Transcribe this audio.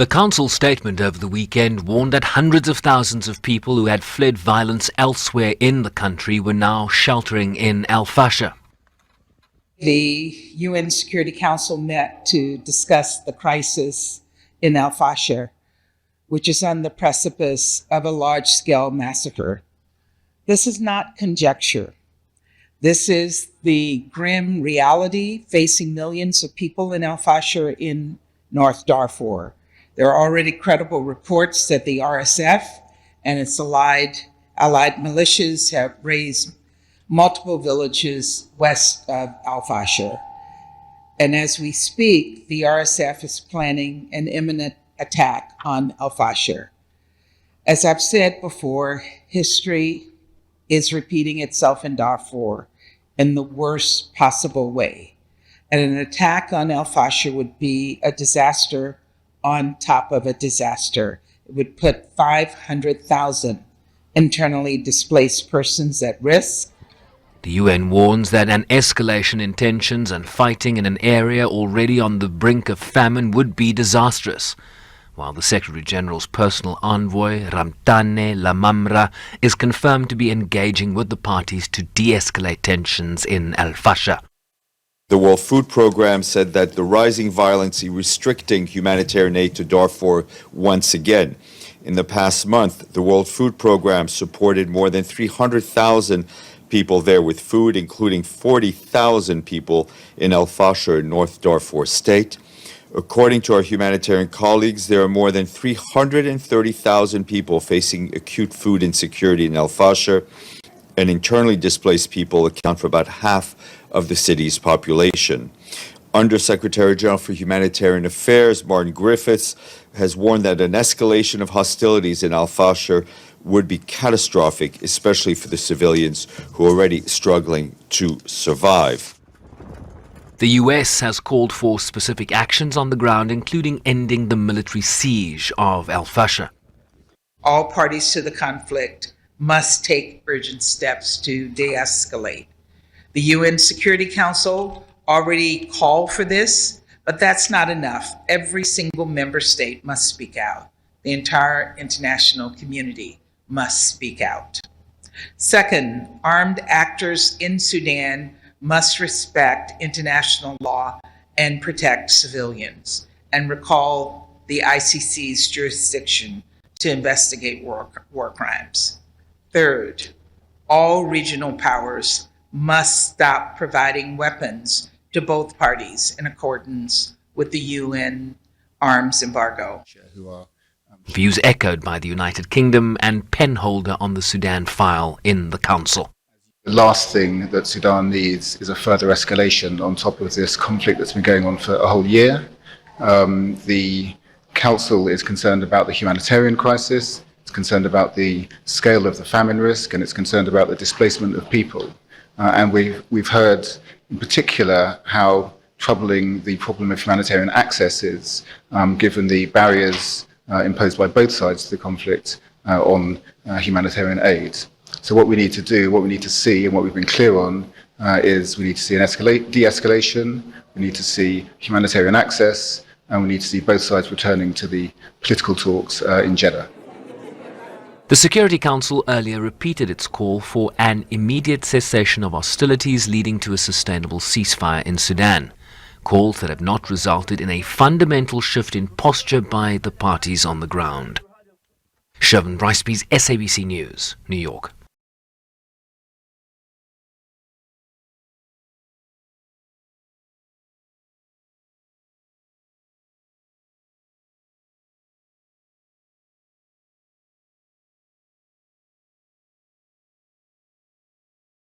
The council statement over the weekend warned that hundreds of thousands of people who had fled violence elsewhere in the country were now sheltering in Al Fasher. The UN Security Council met to discuss the crisis in Al Fasher, which is on the precipice of a large-scale massacre. This is not conjecture. This is the grim reality facing millions of people in Al Fasher in North Darfur. There are already credible reports that the RSF and its allied militias have razed multiple villages west of Al Fasher. And as we speak, the RSF is planning an imminent attack on Al Fasher. As I've said before, history is repeating itself in Darfur in the worst possible way. And an attack on Al Fasher would be a disaster on top of a disaster. It would put 500,000 internally displaced persons at risk. The UN warns that an escalation in tensions and fighting in an area already on the brink of famine would be disastrous, while the Secretary-General's personal envoy, Ramtane Lamamra, is confirmed to be engaging with the parties to de-escalate tensions in Al Fasher. The World Food Programme said that the rising violence is restricting humanitarian aid to Darfur once again. In the past month, the World Food Programme supported more than 300,000 people there with food, including 40,000 people in Al Fasher, North Darfur State. According to our humanitarian colleagues, there are more than 330,000 people facing acute food insecurity in Al Fasher, and internally displaced people account for about half of the city's population. Under-Secretary General for Humanitarian Affairs, Martin Griffiths, has warned that an escalation of hostilities in Al Fasher would be catastrophic, especially for the civilians who are already struggling to survive. The US has called for specific actions on the ground, including ending the military siege of Al Fasher. All parties to the conflict must take urgent steps to de-escalate. The UN Security Council already called for this, but that's not enough. Every single member state must speak out. The entire international community must speak out. Second, armed actors in Sudan must respect international law and protect civilians, and recall the ICC's jurisdiction to investigate war crimes. Third, all regional powers must stop providing weapons to both parties in accordance with the UN arms embargo. Views echoed by the United Kingdom and penholder on the Sudan file in the Council. The last thing that Sudan needs is a further escalation on top of this conflict that's been going on for a whole year. The Council is concerned about the humanitarian crisis, it's concerned about the scale of the famine risk, and it's concerned about the displacement of people. And we've heard in particular how troubling the problem of humanitarian access is, given the barriers imposed by both sides of the conflict on humanitarian aid. So what we need to do, what we need to see, and what we've been clear on is we need to see an de-escalation, we need to see humanitarian access, and we need to see both sides returning to the political talks in Jeddah. The Security Council earlier repeated its call for an immediate cessation of hostilities leading to a sustainable ceasefire in Sudan, calls that have not resulted in a fundamental shift in posture by the parties on the ground. Shervin Briceby's SABC News, New York.